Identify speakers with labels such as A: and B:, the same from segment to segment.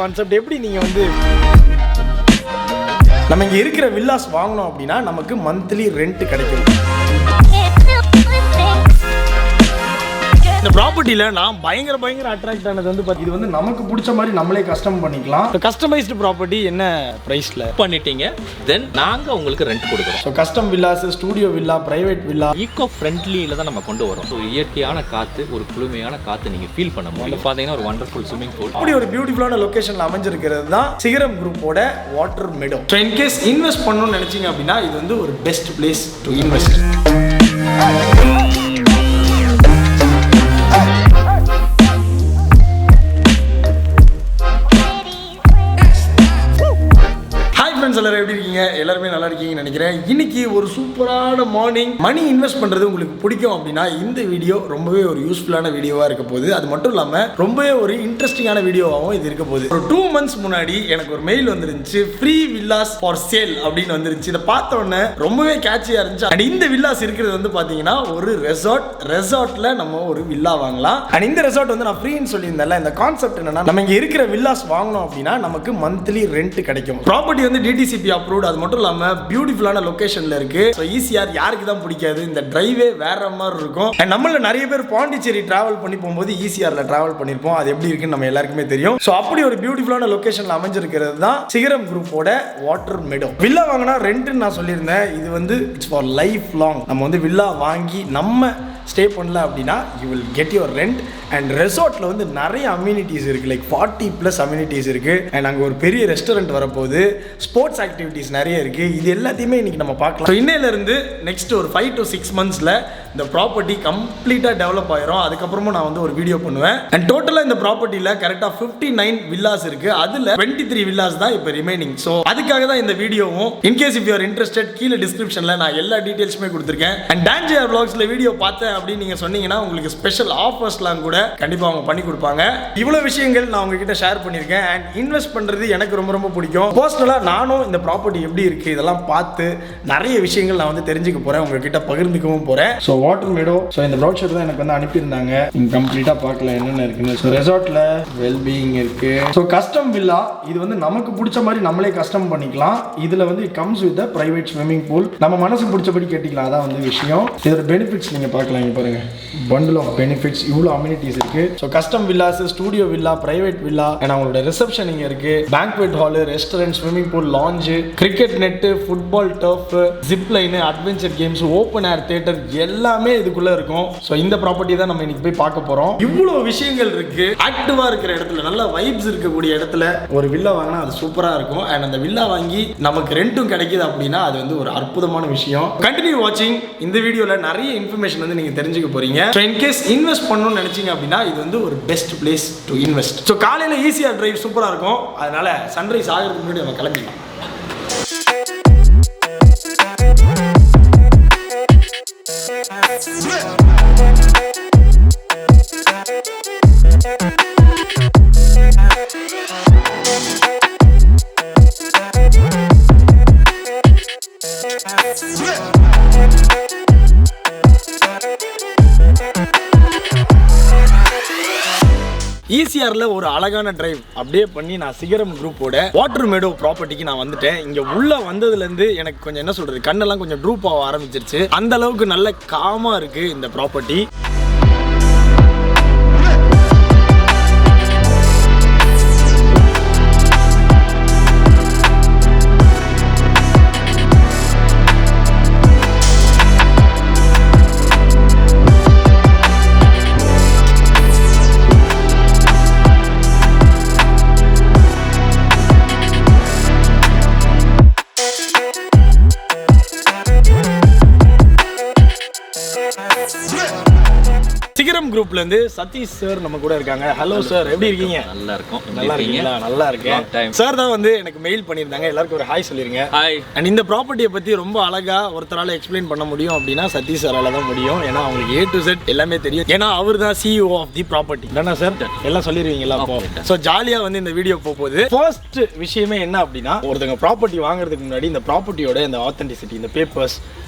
A: Concept எப்படி நீங்கள் வந்து நம்ம இங்கே இருக்கிற வில்லாஸ் வாங்கணும் அப்படின்னா நமக்கு மந்த்லி ரெண்ட் கிடைக்கும். இந்த ப்ராப்பர்ட்டியில் நான் பயங்கர அட்ராக்ட் ஆனது வந்து இது வந்து நமக்கு பிடிச்ச மாதிரி நம்மளே கஸ்டம் பண்ணிக்கலாம். கஸ்டமைஸ்டு ப்ராப்பர்ட்டி என்ன ப்ரைஸில்
B: பண்ணிட்டீங்க, தென் நாங்கள் உங்களுக்கு ரெண்ட் கொடுக்குறோம்.
A: So custom villas, studio villa, private villa,
B: eco ஃப்ரெண்ட்லியில் தான் நம்ம கொண்டு வரோம். ஸோ இயற்கையான காற்று, ஒரு குளுமையான காற்று நீங்கள் ஃபீல் பண்ண முடியும். பார்த்தீங்கன்னா ஒரு வண்டர்ஃபுல் ஸ்விம்மிங் பூல்,
A: அப்படி ஒரு பியூட்டிஃபுல்லான லொகேஷனில் அமைஞ்சிருக்கிறது தான் சிகரம் குரூப்போட water meadow. So in case invest பண்ணணும்னு நினைச்சீங்க அப்படின்னா இது வந்து ஒரு பெஸ்ட் பிளேஸ் டு இன்வெஸ்ட். எல்லாரும் எப்படி இருக்கீங்க? எல்லாருமே நல்லா இருக்கீங்கன்னு நினைக்கிறேன். இன்னைக்கு ஒரு சூப்பரான மார்னிங். மணி இன்வெஸ்ட் பண்றது உங்களுக்கு பிடிக்கும் அப்படின்னா இந்த வீடியோ ரொம்பவே ஒரு யூஸ்ஃபுல்லான வீடியோவா இருக்க போகுது. அது மட்டும் இல்லாம ரொம்பவே ஒரு இன்ட்ரெஸ்டிங்கான வீடியோவாகவும் இது இருக்க போகுது. ஒரு 2 months முன்னாடி எனக்கு ஒரு மெயில் வந்துருந்துச்சு, ஃப்ரீ வில்லாஸ் ஃபார் சேல் அப்படின்னு வந்துருச்சு. இதை பார்த்த உடனே ரொம்பவே கேட்சியா இருந்துச்சு. அண்ட் இந்த வில்லாஸ் இருக்கிறது வந்து பாத்தீங்கன்னா ஒரு ரெசார்ட்ல நம்ம ஒரு வில்லா வாங்கலாம். அண்ட் இந்த ரெசார்ட் வந்து நான் ஃப்ரீன்னு சொல்லியிருந்தேன்ல, இந்த கான்செப்ட் என்னன்னா நம்ம இங்க இருக்கிற வில்லாஸ் வாங்கணும் அப்படின்னா நமக்கு மந்த்லி ரெண்ட் கிடைக்கும். ப்ராப்பர்ட்டி வந்து டிடிசிபி அப்ரூவ்ட். அது மட்டும் இல்லாம பியூட்டிஃபுல்லான லொகேஷன்ல இருக்கு. சோ ஈசிஆர் யாருக்கு தான் பிடிக்காது? இந்த டிரைவே வேற மாதிரி இருக்கும். அண்ட் நம்மள நிறைய பேர் பாண்டிச்சேரி டிராவல் பண்ணி போகும்போது ஈசிஆர்ல டிராவல் பண்ணிருப்போம். அது எப்படி இருக்குன்னு நம்ம எல்லாருக்குமே தெரியும். சோ அப்படி ஒரு பியூட்டிஃபுல்லான லொகேஷன்ல அமைஞ்சிருக்கிறது தான் சிகரம் குரூப்போட வாட்டர் மெடோ. வில்லா வாங்கினா ரெண்ட்னு நான் சொல்லியிருந்தேன். இது வந்து இட்ஸ் ஃபார் லைஃப் லாங். நம்ம வந்து வில்லா வாங்கி நம்ம ஸ்டே பண்ணல அப்படின்னா you will get your rent. And ரெசார்ட்ல வந்து நிறைய அம்யூனிட்டிஸ் இருக்கு, லைக் 40+ அம்யூனிட்டிஸ் இருக்கு. அண்ட் அங்கே ஒரு பெரிய ரெஸ்டாரண்ட் வரப்போகுது, ஸ்போர்ட்ஸ் ஆக்டிவிட்டிஸ் நிறைய இருக்கு. இது எல்லாத்தையுமே இன்னைக்கு நம்ம பார்க்கலாம். இன்னையில இருந்து நெக்ஸ்ட் ஒரு 5 to 6 monthsல இந்த ப்ராப்பர்ட்டி கம்ப்ளீட்டா டெவலப் ஆயிரும். அதுக்கப்புறமும் நான் வந்து ஒரு வீடியோ பண்ணுவேன். அண்ட் டோட்டலா இந்த ப்ராப்பர்ட்டியில கரெக்டா 59 வில்லாஸ் இருக்கு. அதுல 23 வில்லாஸ் தான் இப்போ ரிமைனிங். ஸோ அதுக்காக தான் இந்த வீடியோவும். In case if you are interested, கீழே டிஸ்கிரிப்ஷன்ல நான் எல்லா டீடைல்ஸுமே கொடுத்துருக்கேன். அண்ட் டான்ஜிஆர் vlogsல வீடியோ பார்த்தேன் அப்படின்னு நீங்க சொன்னீங்கன்னா உங்களுக்கு ஸ்பெஷல் ஆஃபர்ஸ்லாம் கூட கண்டிப்பா அவங்க பண்ணி கொடுப்பாங்க. இவ்வளவு விஷயங்கள் நான் உங்ககிட்ட ஷேர் பண்ணியிருக்கேன். அண்ட் இன்வெஸ்ட் பண்றது எனக்கு ரொம்ப பிடிக்கும். பர்சனலா நானும் இந்த ப்ராப்பர்ட்டி எப்படி இருக்கு இதெல்லாம் பார்த்து நிறைய விஷயங்கள் நான் வந்து தெரிஞ்சுக்க போறேன், உங்ககிட்ட பகிர்ந்துக்கவும் போறேன். ஸோ வாட்டர் மெடோ, ஸோ இந்த ப்ரௌச்சர் தான் எனக்கு வந்து அனுப்பியிருந்தாங்க. கம்ப்ளீட்டா பார்க்கல என்னென்ன இருக்குன்னு. ஸோ ரெசார்ட்ல வெல்பீயிங் இருக்கு. ஸோ கஸ்டம் வில்லா, இது வந்து நமக்கு பிடிச்ச மாதிரி நம்மளே கஸ்டம் பண்ணிக்கலாம். இதுல வந்து it comes with private swimming pool. நம்ம மனசு பிடிச்சபடி கேட்டிக்கலாம், அதான் வந்து விஷயம். இதோட பெனிஃபிட்ஸ் நீங்க பார்க்கலாம். இங்க பாருங்க, bundle of benefits, இவ்வளோ அம்யூனிட்டிஸ் இருக்கு. So custom villas, studio villa, private villa, and அவங்களோட ரிசப்ஷன் இங்க இருக்கு, banquet hall, restaurant, swimming pool, lounge, cricket net, football turf, zip line, adventure games, open air theatre எல்லாமே இதுக்குள்ள இருக்கும். ஸோ இந்த property தான் நம்ம இன்னைக்கு போய் பார்க்க போறோம். இவ்வளோ விஷயங்கள் இருக்கு. ஆக்டிவா இருக்கிற இடத்துல, நல்ல வைப்ஸ் இருக்கக்கூடிய இடத்துல ஒரு வில்லா வாங்கினா அது சூப்பரா இருக்கும். அண்ட் அந்த வில்லா வாங்கி நமக்கு ரெண்டும் கிடைக்குது அப்படின்னா அது வந்து ஒரு அற்புதமான விஷயம். கண்டினியூ வாட்சிங். இந்த வீடியோல நிறைய இன்ஃபர்மேஷன் வந்து நீங்க தெரிஞ்சுக்க போறீங்க. ஸோ இன்கேஸ் இன்வெஸ்ட் பண்ணணும்னு நினைச்சீங்க அப்படின்னா இது வந்து ஒரு best place to invest. So காலையில ஈஸியாக டிரைவ் சூப்பராக இருக்கும். அதனால சன்ரைஸ் ஆகிறதுக்கு முன்னாடி நம்ம கிளம்பிடலாம். ஈசிஆர்ல ஒரு அழகான டிரைவ் அப்படியே பண்ணி நான் சிகரம் குரூப்போட வாட்டர் மெடோ ப்ராப்பர்ட்டிக்கு நான் வந்துட்டேன். இங்க உள்ள வந்ததுல இருந்து எனக்கு கொஞ்சம் என்ன சொல்றது, கண்ணெல்லாம் கொஞ்சம் ட்ரூப் ஆக ஆரம்பிச்சிருச்சு. அந்த அளவுக்கு நல்ல காமா இருக்கு இந்த ப்ராப்பர்ட்டி. சிகரம் குரூப்ல இருந்து சதீஷ் சார் நம்ம கூட இருக்காங்க. ஹலோ சார், எப்படி இருக்கீங்க?
B: நல்லா இருக்கும்.
A: நல்லா இருக்கீங்களா? நல்லா இருக்கேன். சார் தான் வந்து எனக்கு மெயில் பண்ணியிருந்தாங்க. எல்லாருக்கும் ஒரு ஹாய் சொல்லிருங்க.
B: ஹாய்.
A: அண்ட் இந்த ப்ராப்பர்ட்டியை பத்தி ரொம்ப அழகா ஒருத்தரால எக்ஸ்பிளைன் பண்ண முடியும் அப்படின்னா சதீஷ் சாரால தான் முடியும். ஏன்னா அவங்களுக்கு A to Z எல்லாமே தெரியும். ஏன்னா அவர் தான் CEO ஆஃப் தி ப்ராப்பர்ட்டி. தானே சார்? எல்லாம் சொல்லிடுவீங்களா? ஸோ ஜாலியா வந்து இந்த வீடியோ போகுது. ஃபர்ஸ்ட் விஷயமே என்ன அப்படின்னா, ஒருத்தங்க ப்ராப்பர்ட்டி வாங்குறதுக்கு முன்னாடி இந்த ப்ராப்பர்ட்டியோட இந்த ஆத்தென்டிசிட்டி, இந்த பேப்பர்ஸ்,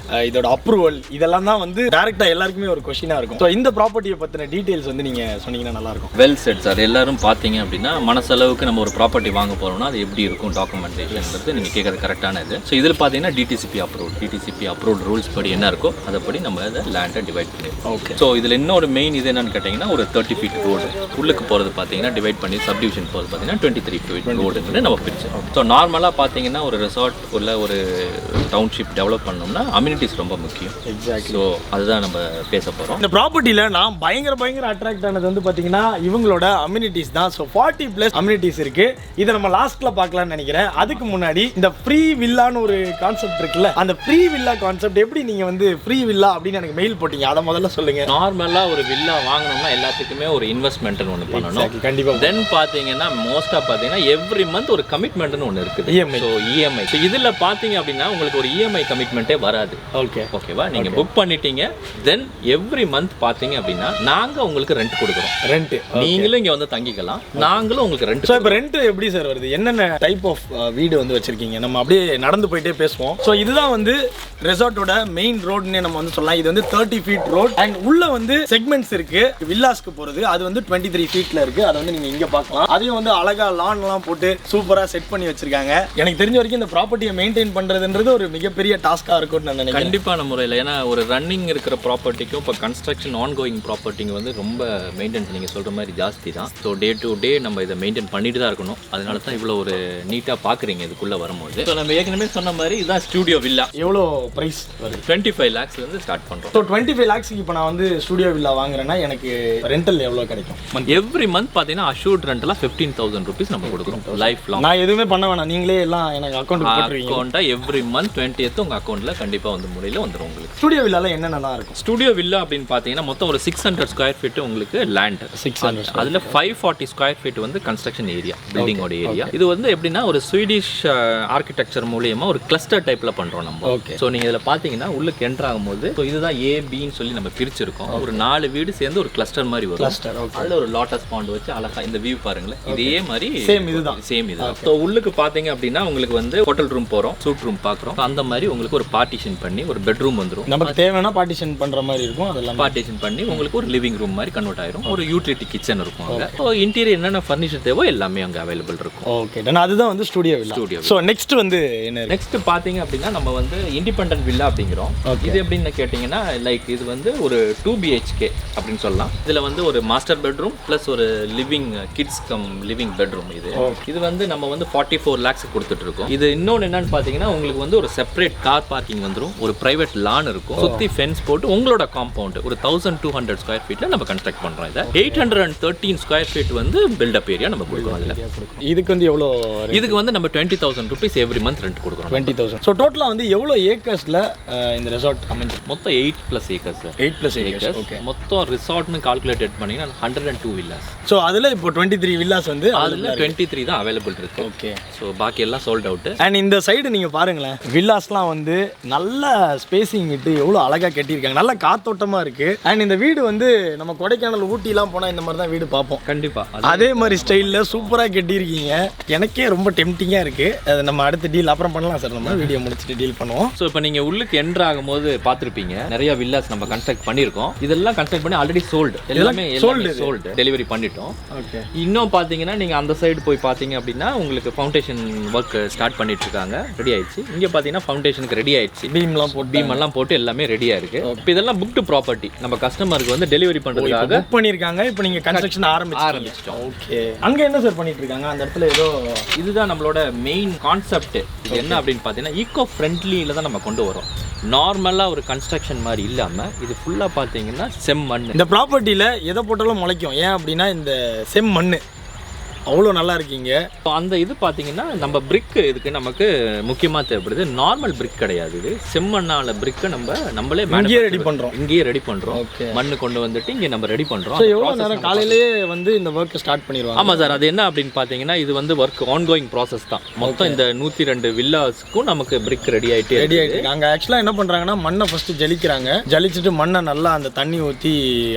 A: இதோட அப்ரூவல், இதெல்லாம் தான் வந்து டைரக்டா எல்லாருக்குமே ஒரு கொஸ்டினா இருக்கும். ஸோ இந்த ப்ராப்பர்ட்டியை பற்றின டீட்டெயில்ஸ் வந்து நீங்கள் சொன்னீங்கன்னா நல்லாயிருக்கும்.
B: Well set sir. எல்லாரும் பார்த்தீங்க அப்படின்னா மனசளவுக்கு நம்ம ஒரு ப்ராப்பர்ட்டி வாங்க போகிறோம்னா அது எப்படி இருக்கும் டாக்குமெண்டேஷன்றது நீங்கள் கேட்குறது கரெக்டான இது. ஸோ இதில் பார்த்தீங்கன்னா டிடிசிபி அப்ரூவ்ட் ரூல்ஸ் படி என்ன இருக்கோ அதைப்படி நம்ம அதை லேண்டை டிவைட் பண்ணிடுவோம்.
A: ஓகே.
B: ஸோ இதில் இன்னொரு மெயின் இது என்னன்னு கேட்டிங்கன்னா ஒரு 30 feet ரோடு உள்ளுக்கு போகிறது பார்த்தீங்கன்னா டிவைட் பண்ணி சப்டிவிஷன் போகிறது பார்த்தீங்கன்னா 23 feet ரோடுன்னு நம்ம பிரிச்சோம். ஸோ நார்மலாக பார்த்தீங்கன்னா ஒரு ரெசார்ட் உள்ள ஒரு டவுன்ஷிப் டெவலப் பண்ணோம்னா அம்யூனிட்டிஸ் ரொம்ப முக்கியம். எக்ஸாக்ட்லி. ஸோ அதுதான் நம்ம பேச போகிறோம்.
A: இந்த ப்ராப்பர்ட்டியில் நான் பயங்கர அட்ராக்ட் ஆனது வந்து பார்த்தீங்கன்னா இவங்களோட அம்யூனிட்டிஸ் தான். ஸோ 40+ அம்யூனிட்டிஸ் இருக்கு. இதை நம்ம லாஸ்ட்ல பார்க்கலாம்னு நினைக்கிறேன். அதுக்கு முன்னாடி இந்த ஃப்ரீ வில்லான்னு ஒரு கான்செப்ட் இருக்குல்ல, அந்த ஃப்ரீ வில்லா கான்செப்ட் எப்படி நீங்க வந்து ஃப்ரீ வில்லா அப்படின்னு எனக்கு மெயில் போட்டீங்க, அதை முதல்ல சொல்லுங்க.
B: நார்மலாக ஒரு வில்லா வாங்கணும்னா எல்லாத்துக்குமே ஒரு இன்வெஸ்ட்மெண்ட்னு ஒன்று பண்ணணும்.
A: கண்டிப்பாக.
B: தென் பார்த்தீங்கன்னா மோஸ்ட்டாக பார்த்தீங்கன்னா எவ்ரி மந்த் ஒரு கமிட்மெண்ட்னு ஒன்று இருக்குது.
A: இஎம்ஐ.
B: So EMI. ஸோ இதில் பார்த்தீங்க அப்படின்னா உங்களுக்கு ஒரு இஎம்ஐ கமிட்மெண்ட்டே வராது. ஓகேவா? நீங்கள் புக் பண்ணிட்டீங்க. தென் எவ்ரி மந்த் பார்த்தீங்க அப்படின்னா நாங்கள் உங்களுக்கு ரெண்ட் கொடுக்குறோம்.
A: ரெண்ட்
B: நீங்களும் இங்கே வந்து தங்கிக்கலாம், நாங்களும் உங்களுக்கு ரெண்ட்.
A: ஸோ இப்போ ரெண்ட் எப்படி சார் வருது? என்னென்ன டைப் ஆஃப் வீடு வந்து வச்சிருக்கீங்க? நம்ம அப்படியே நடந்து போயிட்டே பேசுவோம். ஸோ இதுதான் வந்து ரெசார்ட்டோட மெயின் ரோடுன்னு நம்ம வந்து சொல்லலாம். இது வந்து 30 feet ரோட் அண்ட் உள்ள வந்து செக்மெண்ட்ஸ் இருக்கு. வில்லாஸ்க்கு போறது அது வந்து 23 feetல இருக்கு. அதை வந்து நீங்க இங்க பார்க்கலாம். அதையும் வந்து அழகா லான்லாம் போட்டு சூப்பரா செட் பண்ணி வச்சிருக்காங்க. எனக்கு தெரிஞ்ச வரைக்கும் இந்த ப்ராப்பர்ட்டியை மெயின்டைன் பண்றதுன்றது ஒரு மிகப்பெரிய டாஸ்கா இருக்கும்னு நான் நினைக்கிறேன்.
B: கண்டிப்பான முறையில். ஏன்னா ஒரு ரன்னிங் இருக்கிற ப்ராப்பர்ட்டிக்கும் இப்போ கன்ஸ்ட்ரக்ஷன் ஆன்கோயிங் ப்ராப்பர்ட்டிங்க வந்து ரொம்ப மெயின்டெனன்ஸ் நீங்கள் சொல்கிற மாதிரி ஜாஸ்தி தான். ஸோ டே டு டே நம்ம இதை மெயின்டைன் பண்ணிட்டு தான் இருக்கணும். அதனால தான் இவ்வளோ ஒரு நீட்டாக பார்க்குறீங்க இதுக்குள்ளே வரும்போது. ஸோ நம்ம ஏற்கனவே சொன்ன மாதிரி இதுதான் ஸ்டூடியோ வில்லா.
A: எவ்வளோ ப்ரைஸ் வருது?
B: 25 lakhsலேருந்து ஸ்டார்ட் பண்ணுறோம்.
A: ஸோ 25 lakhsக்கு இப்போ நான் வந்து ஸ்டூடியோ வில்லா வாங்குறேன்னா எனக்கு ரெண்டல் எவ்வளோ கிடைக்கும்?
B: எவ்ரி மந்த் பார்த்தீங்கன்னா அஷ்யூர்ட் ரெண்டெல்லாம் 15,000 rupees நம்ம கொடுக்குறோம் லைஃப் லாங்.
A: நான் எதுவுமே பண்ண வேணாம், நீங்களே எல்லாம் எனக்கு
B: அக்கௌண்ட்டாக எவ்ரி மந்த் 20th உங்கள் அக்கௌண்ட்டில் கண்டிப்பாக வந்து முறையில் வந்துடும் உங்களுக்கு.
A: ஸ்டூடியோ வில்லால என்னென்னலாம் இருக்கும்?
B: ஸ்டூடியோ வில்லா அப்படின்னு பார்த்தீங்கன்னா மொத்தம் ஒரு 600 square feet உங்களுக்கு லேண்ட்.
A: 600.
B: அதில் 540 square feet வந்து கன்ஸ்ட்ரக்ஷன் ஏரியா, பில்டிங்கோட ஏரியா. இது வந்து எப்படின்னா ஒரு ஸ்வீடிஷ் ஆர்கிடெக்சர் மூலியமா ஒரு கிளஸ்டர் டைப்ல பண்றோம் நம்ம.
A: ஓகே.
B: ஸோ நீங்க இதில் பார்த்தீங்கன்னா உள்ளுக்கு என்ட்ரு ஆகும்போது ஸோ இதுதான் ஏபின்னு சொல்லி நம்ம பிரிச்சிருக்கோம். ஒரு 4 வீடு சேர்ந்து ஒரு கிளஸ்டர் மாதிரி வரும்.
A: கிளஸ்டர். ஓகே.
B: அதில் ஒரு லாட்டஸ் பாண்ட் வச்சு அழகா இந்த வியூ பாருங்களேன். இதே மாதிரி
A: சேம் இதுதான்.
B: ஸோ உள்ளுக்கு பார்த்தீங்க அப்படின்னா உங்களுக்கு வந்து ஹோட்டல் ரூம் போகிறோம், சூட் ரூம் பார்க்குறோம். அந்த மாதிரி உங்களுக்கு ஒரு பார்ட்டிஷன் பண்ணி ஒரு பெட்ரூம் வந்துடும்.
A: நமக்கு தேவைன்னா பார்ட்டிஷன் பண்ற மாதிரி இருக்கும். அதெல்லாம்
B: பார்ட்டிஷன் பண்ணி உங்களுக்கு ஒரு லிவிங் ரூம் மாதிரி கன்வெர்ட் ஆயிரும். ஒரு யூட்டிலிட்டி கிச்சன் இருக்கும் அங்கே. ஸோ இன்டீரியர் என்னென்ன ஃபர்னிச்சர் தேவோ எல்லாமே அங்கே அவைலபிள் இருக்கும்.
A: ஓகே. அதுதான் வந்து ஸ்டூடியோ வில்லா. ஸோ நெக்ஸ்ட் வந்து என்ன?
B: நெக்ஸ்ட் பார்த்தீங்க அப்படின்னா நம்ம வந்து இண்டிபெண்டன்ட் வில்லா அப்படிங்கிறோம். இது எப்படின்னு கேட்டிங்கன்னா லைக் இது வந்து ஒரு 2 BHK அப்படின்னு சொல்லலாம். இதில் வந்து ஒரு மாஸ்டர் பெட்ரூம் ப்ளஸ் ஒரு living kids come living bedroom. இது வந்து நம்ம வந்து 44 lakhs கொடுத்துட்டு இருக்கோம். இது இன்னொன்று என்னன்னு பார்த்தீங்கன்னா உங்களுக்கு வந்து ஒரு செப்பரேட் கார் பார்க்கிங் வந்துடும், ஒரு பிரைவேட் லான் இருக்கும், சுற்றி ஃபென்ஸ் போட்டு உங்களோட காம்பவுண்ட் ஒரு 1200 square feetல நம்ம கன்ஸ்ட்ரக்ட் பண்ணுறோம். இதை 813 square feet வந்து பில்டப் ஏரியா நம்ம கொடுக்குறோம். அதில்
A: இதுக்கு வந்து எவ்வளோ?
B: இதுக்கு வந்து நம்ம 20,000 rupees எவ்ரி மந்த் ரெண்ட் கொடுக்குறோம்.
A: 20,000. ஸோ டோட்டலாக வந்து எவ்வளோ ஏக்கர்ஸில் இந்த ரெசார்ட் அமைஞ்சு?
B: மொத்தம் 8+ acres.
A: 8+ acres. ஓகே.
B: மொத்தம் ரிசார்ட்னு கால்குலேட் பண்ணீங்கன்னா 102 villas.
A: ஸோ அதில் இப்போ 23 villas வந்து
B: அதில் 23 தான் அவைலபிள் இருக்கு.
A: ஓகே.
B: ஸோ பாக்கி எல்லாம் சோல்ட் அவுட்.
A: அண்ட் இந்த சைடு நீங்கள் பாருங்களேன், வில்லாஸ்லாம் வந்து நல்ல ஸ்பேசிங் விட்டு எவ்வளோ அழகாக கட்டியிருக்காங்க, நல்ல காத்தோட்டமாக இருக்குது. அண்ட் இந்த வீடு வந்து நம்ம கொடைக்கானல் ஊட்டிலாம் போனால் இந்த மாதிரி தான் வீடு பார்ப்போம்.
B: கண்டிப்பாக
A: அதே மாதிரி ஸ்டைலில் சூப்பராக கட்டியிருக்கீங்க. எனக்கே ரொம்ப டெம்டிங்காக இருக்குது. அதை நம்ம அடுத்த டீல் அப்புறம் பண்ணலாம் சார், நம்ம வீடியோ முடிச்சுட்டு டீல் பண்ணுவோம்.
B: ஸோ இப்போ நீங்கள் உள்ளுக்கு என்ட்ரு ஆகும்போது பார்த்துருப்பீங்க நிறைய வில்லாஸ் நம்ம கன்ஸ்ட்ரக்ட் பண்ணியிருக்கோம். இதெல்லாம் கன்ஸ்ட்ரக்ட் பண்ணி ஆல்ரெடி சோல்டு, எல்லாமே சோல்டு டெலிவரி பண்ணிட்டோம்.
A: ஓகே.
B: இன்னும் பார்த்தீங்கன்னா நீங்கள் அந்த சைடு போய் பார்த்தீங்க அப்படின்னா உங்களுக்கு ஃபவுண்டேஷன் ஒர்க் ஸ்டார்ட் பண்ணிட்டு இருக்காங்க, ரெடி ஆயிடுச்சு. இங்கே பார்த்தீங்கன்னா ஃபவுண்டேஷனுக்கு ரெடி ஆயிடுச்சு, பீமெல்லாம் போட்டு எல்லாமே ரெடியாக இருக்கு. இப்போ இதெல்லாம் புக்டு ப்ராப்பர்ட்டி நம்ம கஸ்டமருக்கு வந்து டெலிவரி பண்ணுறதுக்காக
A: புக் பண்ணியிருக்காங்க. இப்போ நீங்கள் கன்ஸ்ட்ரக்ஷன் ஆரம்பிச்சிட்டோம். ஓகே. அங்கே என்ன சார் பண்ணிட்டு இருக்காங்க அந்த இடத்துல? ஏதோ
B: இதுதான் நம்மளோட மெயின் கான்செப்ட். இது என்ன அப்படின்னு பார்த்தீங்கன்னா ஈகோ ஃப்ரெண்ட்லியில் தான் நம்ம கொண்டு வரோம். நார்மலாக ஒரு கன்ஸ்ட்ரக்ஷன் மாதிரி இல்லாமல் இது ஃபுல்லாக பார்த்தீங்கன்னா செம்மண்.
A: இந்த ப்ராப்பர்ட்டியில் எதை போட்டாலும் முளைக்கும். ஏன் அப்படின்னா இந்த செம்மண் அவ்வளோ நல்லா இருக்கீங்க.
B: அந்த இது பார்த்தீங்கன்னா நம்ம பிரிக் இதுக்கு நமக்கு முக்கியமாக தேவைப்படுது. நார்மல் பிரிக் கிடையாது, இது செம்மண்ணால பிரிக்கை நம்மளே
A: இங்கேயே ரெடி பண்ணுறோம்.
B: இங்கேயே ரெடி பண்ணுறோம். மண்ணு கொண்டு வந்துட்டு இங்கே நம்ம ரெடி பண்ணுறோம்.
A: எவ்வளோ நேரம் காலையிலேயே வந்து இந்த ஒர்க் ஸ்டார்ட் பண்ணிடுவாங்க?
B: ஆமாம் சார். அது என்ன அப்படின்னு பார்த்தீங்கன்னா இது வந்து ஒர்க் ஆன்கோயிங் ப்ராசஸ் தான். மொத்தம் இந்த 102 வில்லாஸ்க்கும் நமக்கு பிரிக் ரெடி ஆகிட்டு
A: அங்கே ஆக்சுவலாக என்ன பண்ணுறாங்கன்னா மண்ணை ஃபஸ்ட்டு ஜலிக்கிறாங்க. ஜலிச்சுட்டு மண்ணை நல்லா அந்த தண்ணி ஊற்றி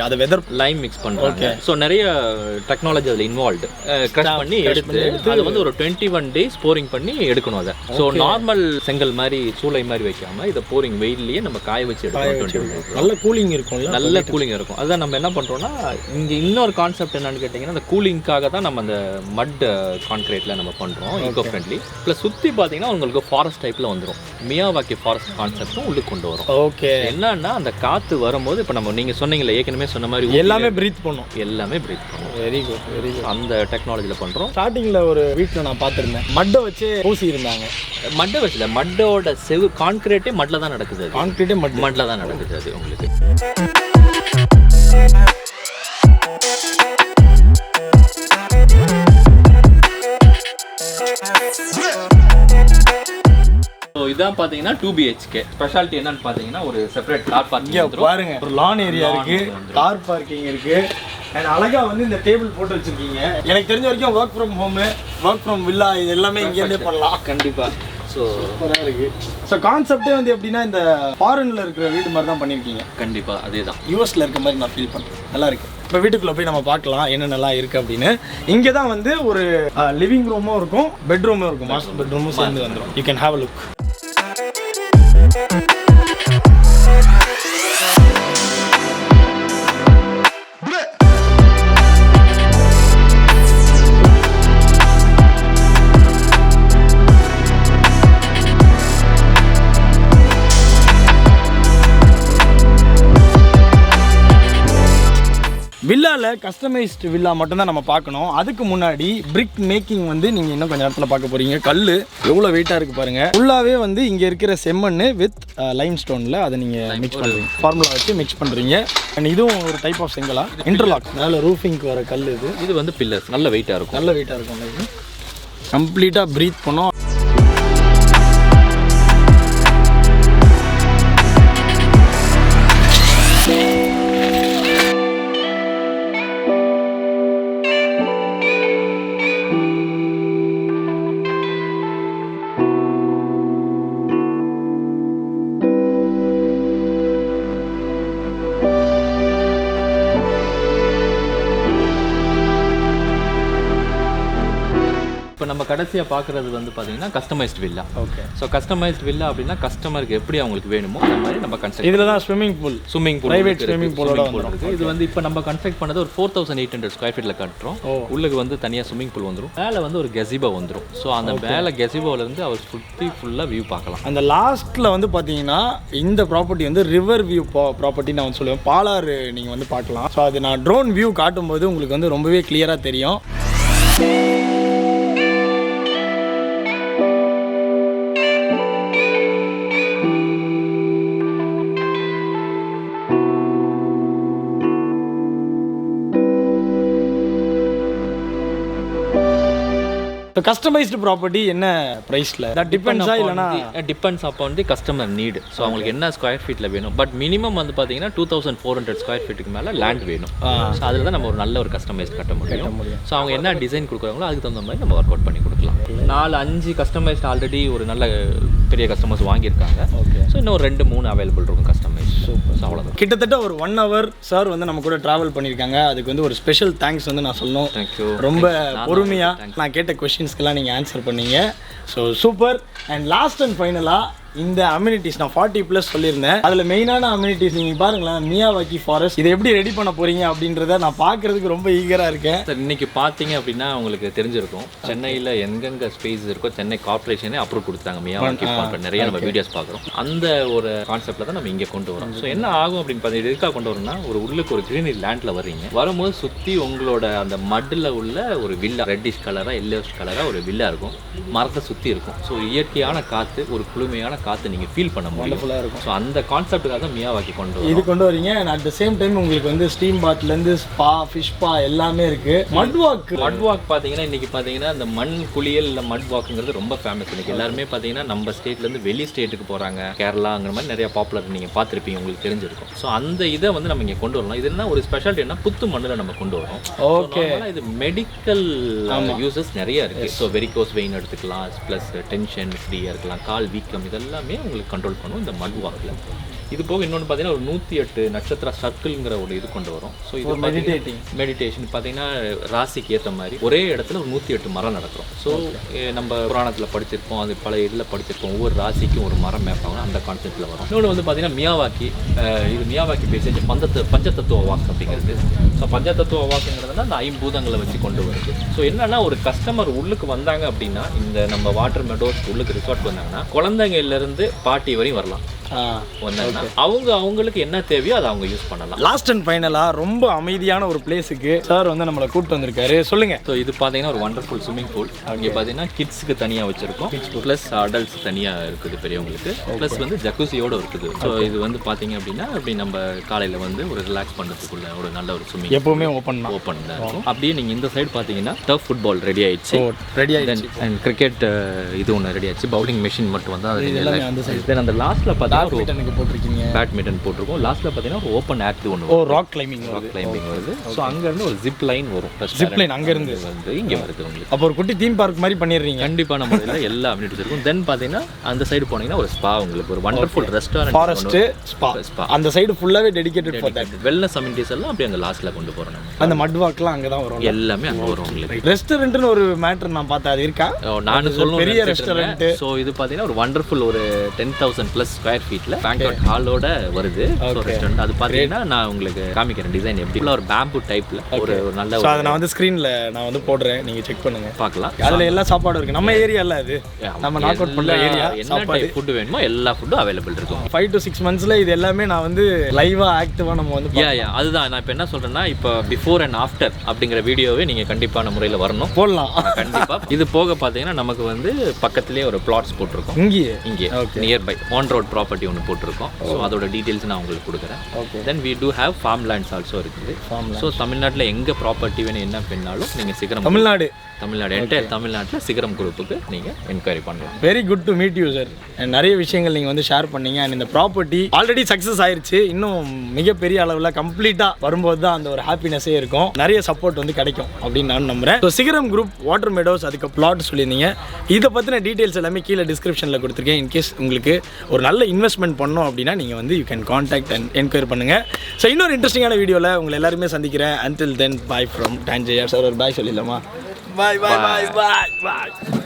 A: அதை வெதர்
B: லைம் மிக்ஸ் பண்ணுறாங்க. ஸோ நிறைய டெக்னாலஜி அதில் இன்வால்வ்டு. க்ரஷ் பண்ணி எடுத்து அதை வந்து ஒரு 21 டேஸ் போரிங் பண்ணி எடுக்கணும் அதை. ஸோ நார்மல் செங்கல் மாதிரி சூளை மாதிரி வைக்காம இதை போரிங் வெயிலேயே நம்ம காய வச்சு எடுக்கணும். 21 days
A: நல்ல கூலிங் இருக்கும்,
B: நல்ல கூலிங் இருக்கும். அதான் நம்ம என்ன பண்ணுறோம்னா இங்கே இன்னொரு கான்செப்ட் என்னன்னு கேட்டிங்கன்னா அந்த கூலிங்காக தான் நம்ம அந்த மட் கான்கிரீட்டில் நம்ம பண்ணுறோம், ஈகோ ஃப்ரெண்ட்லி. ப்ளஸ் சுற்றி பார்த்தீங்கன்னா உங்களுக்கு ஃபாரஸ்ட் டைப்பில் வந்துடும். மியாவாக்கி ஃபாரஸ்ட் கான்செப்டும் உள்ளுக்கு கொண்டு வரும்.
A: ஓகே,
B: என்னன்னா அந்த காற்று வரும்போது இப்போ நம்ம நீங்கள் சொன்னீங்களே ஏற்கனவே சொன்ன மாதிரி
A: எல்லாமே பிரீத் பண்ணும்,
B: எல்லாமே பிரீத் பண்ணும்.
A: Very good very good.
B: அந்த டெக்னாலஜியில் பண்ணுறோம்.
A: ஸ்டார்டிங்கில் ஒரு வீட்டில் நான் பார்த்துருந்தேன், மட்டை வச்சு பூசி இருந்தாங்க.
B: மட்டை வச்சுல மட்டோட செவு கான்கிரீட்டே மட்டில் தான் நடக்குது.
A: கான்கிரீட்டே
B: மட்டில் தான் நடக்குது அது உங்களுக்கு. இதான் பாத்தீங்கன்னா 2 BHK. ஸ்பெஷாலிட்டி என்னன்னு பாத்தீங்கன்னா ஒரு செப்பரேட் கார் பார்க்கிங்
A: பாருங்க, ஒரு லான் ஏரியா இருக்கு, கார் பார்க்கிங் இருக்கு. அண்ட் அழகா வந்து இந்த டேபிள் போட்டு வச்சிருக்கீங்க. எனக்கு தெரிஞ்ச வரைக்கும் work from home, work from villa இது எல்லாமே இங்கேருந்தே பண்ணலாம்.
B: கண்டிப்பா. ஸோ
A: சூப்பராக இருக்கு. ஸோ கான்செப்டே வந்து எப்படின்னா இந்த ஃபாரின்ல இருக்கிற வீடு மாதிரி தான் பண்ணியிருக்கீங்க.
B: கண்டிப்பா அதே தான்.
A: யூஎஸ்ல இருக்க மாதிரி நான் ஃபீல் பண்ணுறேன். நல்லா இருக்கு. இப்போ வீட்டுக்குள்ளே போய் நம்ம பார்க்கலாம் என்னென்னலாம் இருக்குது அப்படின்னு. இங்கே தான் வந்து ஒரு லிவிங் ரூமும் இருக்கும், பெட்ரூமும் இருக்கும். மாஸ்டர் பெட்ரூமும் சேர்ந்து வந்துடும். You can have a look. வில்லாவில் கஸ்டமைஸ்டு வில்லா மட்டும்தான் நம்ம பார்க்கணும். அதுக்கு முன்னாடி பிரிக் மேக்கிங் வந்து நீங்கள் இன்னும் கொஞ்சம் நேரத்தில் பார்க்க போகிறீங்க. கல் எவ்வளோ வெயிட்டாக இருக்குது பாருங்கள். ஃபுல்லாகவே வந்து இங்கே இருக்கிற செம்மண் வித் லைம் ஸ்டோனில் அதை நீங்கள் மிக்ஸ் பண்ணுறீங்க, ஃபார்முலா வச்சு மிக்ஸ் பண்ணுறீங்க. அண்ட் இதுவும் ஒரு டைப் ஆஃப் செங்கலா, இன்டர்லாக், நல்ல ரூஃபிங்க்கு வர கல் இது.
B: இது வந்து பில்லர்ஸ் நல்ல வெயிட்டாக இருக்கும்.
A: நல்ல வெயிட்டாக இருக்கும். இது கம்ப்ளீட்டாக ப்ரீத் பண்ணோம்.
B: இப்போ நம்ம கடைசியாக பார்க்குறது வந்து பார்த்தீங்கன்னா customised villa.
A: Okay.
B: So customised villa அப்படின்னா கஸ்டமருக்கு எப்படி அவங்களுக்கு வேணுமோ அந்த மாதிரி நம்ம கன்ஸ்ட்ரக்ட்.
A: இதில் தான் ஸ்விம்மிங் பூல், பிரைவேட் ஸ்விம்மிங் பூலோட
B: இருக்குது. இது வந்து இப்போ நம்ம கன்ஸ்ட்ரக்ட் பண்ணது ஒரு 4800 ஸ்கொயர் ஃபீட்டில் கட்டுறோம். உள்ளுக்கு வந்து தனியாக ஸ்விம்மிங் பூல் வந்துடும், மேலே வந்து ஒரு கெசிபோ வந்துடும். ஸோ அந்த மேலே கெசிபோலேருந்து அவர் சுற்றி ஃபுல்லாக வியூ பார்க்கலாம்.
A: அந்த லாஸ்ட்டில் வந்து பார்த்தீங்கன்னா இந்த ப்ராப்பர்ட்டி வந்து ரிவர் வியூ ப்ராப்பர்ட்டி நான் வந்து சொல்லுவேன். பாலாறு நீங்கள் வந்து பார்க்கலாம். ஸோ அது நான் ட்ரோன் வியூ காட்டும்போது உங்களுக்கு வந்து ரொம்பவே கிளியராக தெரியும். கஸ்டமைஸ்டு ப்ராப்பர்ட்டி என்ன ப்ரைஸில் தட் டிபெண்ட்ஸா இல்லைனா
B: டிபெண்ட்ஸ் அப்போ வந்து கஸ்டமர் நீடு. ஸோ அவங்களுக்கு என்ன ஸ்கொயர் ஃபீட்டில் வேணும். பட் மினிமம் வந்து பார்த்தீங்கன்னா 2400 ஸ்கொயர் ஃபீட்டுக்கு மேலே லேண்ட் வேணும். ஸோ அதில் தான் நம்ம ஒரு நல்ல ஒரு கஸ்டமைஸ்ட் கட்ட முடியும். ஸோ அவங்க என்ன டிசைன் கொடுக்குறாங்களோ அதுக்கு தகுந்த மாதிரி நம்ம ஒர்க் அவுட் பண்ணி கொடுக்கலாம். 4-5 கஸ்டமைஸ்ட் ஆல்ரெடி ஒரு நல்ல பெரிய கஸ்டமர்ஸ் வாங்கியிருக்காங்க. ஓகே. ஸோ இன்னும் 2-3 அவைலபிள் இருக்கும் கஸ்டமைஸ். ஸோ அவ்வளோதான்.
A: கிட்டத்தட்ட ஒரு 1 hour சார் வந்து நம்ம கூட ட்ராவல் பண்ணியிருக்காங்க. அதுக்கு வந்து ஒரு ஸ்பெஷல் தேங்க்ஸ் வந்து நான் சொல்லணும்.
B: தேங்க்யூ.
A: ரொம்ப பொறுமையாக நான் கேட்ட கொஸ்டின்ஸ்க்கெல்லாம் நீங்கள் ஆன்சர் பண்ணீங்க. So super. And last and ஃபைனலாக இந்த அம்யூனிட்டிஸ் நான் 40+ சொல்லியிருந்தேன். அதில் மெயினான அம்யூனிட்டிஸ் நீங்கள் பாருங்களேன், மியாவாக்கி ஃபாரஸ்ட் இதை எப்படி ரெடி பண்ண போகிறீங்க அப்படின்றத நான் பார்க்குறதுக்கு ரொம்ப ஈகராக இருக்கேன்.
B: சார் இன்னைக்கு பார்த்தீங்க அப்படின்னா உங்களுக்கு தெரிஞ்சிருக்கும், சென்னையில் எங்கெங்கே ஸ்பேஸ் இருக்கோ சென்னை கார்பரேஷனே அப்ரூவ் கொடுத்தாங்க மியாவாக்கி ஃபார்ம். நிறைய நம்ம வீடியோஸ் பார்க்குறோம். அந்த ஒரு கான்செப்டில் தான் நம்ம இங்கே கொண்டு வரோம். ஸோ என்ன ஆகும் அப்படின்னு பார்த்தீங்கன்னா, எதுக்காக கொண்டு வரோம்னா, ஒரு உள்ளுக்கு ஒரு கிரீனரி லேண்டில் வர்றீங்க, வரும்போது சுற்றி உங்களோட அந்த மட்டில் உள்ள ஒரு வில்லா, ரெட்டிஷ் கலராக எல்லோஷ் கலராக ஒரு வில்லா இருக்கும், மரத்தை சுற்றி இருக்கும். ஸோ இயற்கையான காற்று, ஒரு குளுமையான காற்று நீங்கள் ஃபீல் பண்ண முடியும்.
A: இருக்கும்.
B: ஸோ அந்த கான்செப்டுக்காக தான் மியாவாக்கி
A: இது கொண்டு வரீங்க. And at the same time உங்களுக்கு வந்து ஸ்டீம் பாத்லேருந்து ஸ்பா, ஃபிஷ் ஸ்பா எல்லாமே இருக்குது. மட் வாக்
B: பார்த்தீங்கன்னா இன்றைக்கி பார்த்தீங்கன்னா இந்த மண் குளியல் இல்லை மட் வாக்குங்கிறது ரொம்ப ஃபேமஸ். இன்றைக்கி எல்லாருமே பார்த்தீங்கன்னா நம்ம ஸ்டேட்லேருந்து வெளி ஸ்டேட்டுக்கு போகிறாங்க, கேரளாங்கிற மாதிரி நிறைய பாப்புலர் நீங்கள் பார்த்துருப்பீங்க, உங்களுக்கு தெரிஞ்சிருக்கும். ஸோ அந்த இதை வந்து நம்ம இங்கே கொண்டு வரலாம். இது என்ன ஒரு ஸ்பெஷாலிட்டி என்ன, புத்து மண்ணில் நம்ம கொண்டு வரோம்.
A: ஓகே.
B: இது மெடிக்கல் யூசஸ் நிறைய இருக்குது. ஸோ வெரிகோஸ் வெயின் எடுத்துக்கலாம், ப்ளஸ் டென்ஷன் ஃப்ரீயாக இருக்கலாம், கால் வீக்கம், இதெல்லாமே உங்களுக்கு கண்ட்ரோல் பண்ணும் இந்த மட் வாக்கில். இது போக இன்னொன்று பார்த்தீங்கன்னா ஒரு 108 நட்சத்திர சர்க்கிள்ங்கிற ஒரு இது கொண்டு வரும். ஸோ இது மெடிடேஷன் பார்த்தீங்கன்னா ராசிக்கு ஏற்ற மாதிரி ஒரே இடத்துல ஒரு 108 மரம் நடக்கிறோம். ஸோ நம்ம புராணத்தில் படிச்சிருப்போம், அது பல இதில் படிச்சிருப்போம், ஒவ்வொரு ராசிக்கும் ஒரு மரம் மேப்பாங்க, அந்த கான்செப்ட்டில் வரும். இன்னொன்று வந்து பார்த்தீங்கன்னா மியாவாக்கி, இது மியாவாக்கி பேசி பஞ்சதத்துவ வாக் அப்படிங்கிறது. ஸோ பஞ்சதத்துவ வாக்குங்கிறதுனா அந்த 5 பூதங்களை வச்சு கொண்டு வருது. ஸோ என்னன்னா ஒரு கஸ்டமர் உள்ளுக்கு வந்தாங்க அப்படின்னா, இந்த நம்ம வாட்டர் மெடோஸ் உள்ளுக்கு ரிசார்ட் வந்தாங்கன்னா குழந்தைங்கள்லேருந்து பாட்டி வரையும் வரலாம். அவங்களுக்கு என்ன தேவையோ அதை அவங்க யூஸ் பண்ணலாம்.
A: லாஸ்ட் அண்ட் ஃபைனலாக ரொம்ப அமைதியான ஒரு பிளேஸுக்கு சார் வந்து நம்மளை கூப்பிட்டு வந்திருக்காரு. சொல்லுங்க.
B: ஸோ இது பார்த்தீங்கன்னா ஒரு வண்டர்ஃபுல் ஸ்விம்மிங் பூல். இங்கே பார்த்தீங்கன்னா கிட்ஸுக்கு தனியாக வச்சிருக்கோம், ப்ளஸ் அடல்ட்ஸ் தனியாக இருக்குது பெரியவங்களுக்கு, ப்ளஸ் வந்து ஜக்கூசியோடு இருக்குது. ஸோ இது வந்து பார்த்தீங்க அப்படின்னா அப்படி நம்ம காலையில் வந்து ஒரு ரிலாக்ஸ் பண்ணுறதுக்குள்ள ஒரு நல்ல ஒரு ஸ்விம்மிங்
A: எப்பவுமே ஓப்பன் தான்
B: இருக்கும். அப்படியே நீங்கள் இந்த சைடு பார்த்தீங்கன்னா டர்ஃப் ஃபுட்பால் ரெடி ஆயிடுச்சு, அண்ட் கிரிக்கெட் இது ஒன்று ரெடி ஆயிடுச்சு. பவுலிங் மெஷின் மட்டும் வந்து தென் அந்த லாஸ்ட்டில் பார்த்தீங்கன்னா பேட்மிண்டன் போட்டிருக்கோம். லாஸ்ட்ல பார்த்தீங்கன்னா ஒரு ஓப்பன் ஆக்ட் ஒன்று,
A: ராக் கிளைம்பிங்
B: வருது. ஸோ அங்கேருந்து ஒரு ஜிப் லைன் வரும்,
A: ஜிப் லைன் அங்கேருந்து
B: வந்து இங்கே வருது உங்களுக்கு.
A: அப்போ ஒரு குட்டி தீம் பார்க் மாதிரி பண்ணிடுறீங்க.
B: கண்டிப்பாக நம்ம இதில் எல்லா அம்யூனிட்டிஸ் இருக்கும். தென் பார்த்தீங்கன்னா அந்த சைடு போனீங்கன்னா ஒரு ஸ்பா, உங்களுக்கு ஒரு வண்டர்ஃபுல் ரெஸ்டாரண்ட்,
A: ஃபாரஸ்ட் ஸ்பா அந்த சைடு ஃபுல்லாகவே dedicated for that.
B: Wellness amenities எல்லாம் அப்படியே அந்த லாஸ்ட்ல கொண்டு போகிறோம்.
A: அந்த மட் வாக்லாம் அங்கே தான் வரும், எல்லாமே
B: அங்கே வரும் உங்களுக்கு.
A: ரெஸ்டாரண்ட்னு ஒரு மேட்டர் நான் பார்த்தா அது இருக்கா?
B: நான் சொல்லுவேன்
A: பெரிய ரெஸ்டாரண்ட்.
B: ஸோ இது பார்த்தீங்கன்னா ஒரு வண்டர்ஃபுல் ஒரு 10,000 + ஸ்கொயர் ஃபீட்ல பேங்க்வெட் ஹாலோட வருது. ரெஸ்டாரண்ட் அது பார்த்தீங்கன்னா நான் உங்களுக்கு காமிக்கிறேன் டிசைன் எப்படி ஒரு பேம்பு டைப்ல ஒரு நல்ல.
A: அதை நான் வந்து ஸ்க்ரீன்ல நான் வந்து போடுறேன், நீங்க செக் பண்ணுங்க
B: பார்க்கலாம்.
A: அதுல எல்லா சாப்பாடும் இருக்கு. நம்ம ஏரியால அது நம்ம நாக் அவுட் பண்ற ஏரியா.
B: என்ன டைப் ஃபுட் வேணுமோ எல்லா ஃபுட்டும் அவைலபிள் இருக்கும்.
A: 5 to 6 monthsல இது எல்லாமே நான் வந்து லைவா ஆக்டிவா நம்ம வந்து
B: அதுதான் நான் இப்போ என்ன சொல்றேன்னா, இப்போ பிஃபோர் அண்ட் ஆஃப்டர் அப்படிங்கிற வீடியோவே நீங்க கண்டிப்பான முறையில் வரணும்,
A: போடலாம்
B: கண்டிப்பா. இது போக பார்த்தீங்கன்னா நமக்கு வந்து பக்கத்துலேயே ஒரு பிளாட்ஸ் போட்டிருக்கோம். இங்கே நியர்பை ஆன் ரோட் ப்ராப்பர்ட்டி ஒன்று போட்டிருக்கோம். ஸோ அதோட டீட்டெயில்ஸ் நான் உங்களுக்கு கொடுக்குறேன். Then we do have farm lands also இருக்குது. ஸோ தமிழ்நாட்டில் எங்கே ப்ராப்பர்ட்டி வேணும் என்ன பண்ணாலும் நீங்கள் சிகரம் தமிழ்நாடு என்டையர் தமிழ்நாட்டில் சிகரம் குரூப்புக்கு நீங்கள் என்கொயரி பண்ணலாம்.
A: Very good to meet you sir. நிறைய விஷயங்கள் நீங்கள் வந்து ஷேர் பண்ணீங்க. அண்ட் இந்த ப்ராப்பர்ட்டி ஆல்ரெடி சக்ஸஸ் ஆயிடுச்சு. இன்னும் மிகப்பெரிய அளவில் கம்ப்ளீட்டாக வரும்போது தான் அந்த ஒரு ஹாப்பினஸே இருக்கும். நிறைய சப்போர்ட் வந்து கிடைக்கும் அப்படின்னு நான் நம்புறேன். ஸோ சிகரம் குரூப் வாட்டர் மெடோஸ் அதுக்கு பிளாட் சொல்லியிருந்தீங்க. இதை பற்றின டீட்டெயில்ஸ் எல்லாமே கீழே டிஸ்கிரிப்ஷனில் கொடுத்துருக்கேன். இன்கேஸ் உங்களுக்கு ஒரு நல்ல இன்வெஸ்ட்மெண்ட் பண்ணோம் அப்படின்னா நீங்கள் வந்து you can contact and enquiry பண்ணுங்கள். ஸோ இன்னொரு இன்ட்ரெஸ்டிங்கான வீடியோவில் உங்களை எல்லாருமே சந்திக்கிறேன். அன்டில் தென் பாய் ஃப்ரம் டான்ஜயா சார். ஒரு பாய் சொல்லிடலாமா? Bye.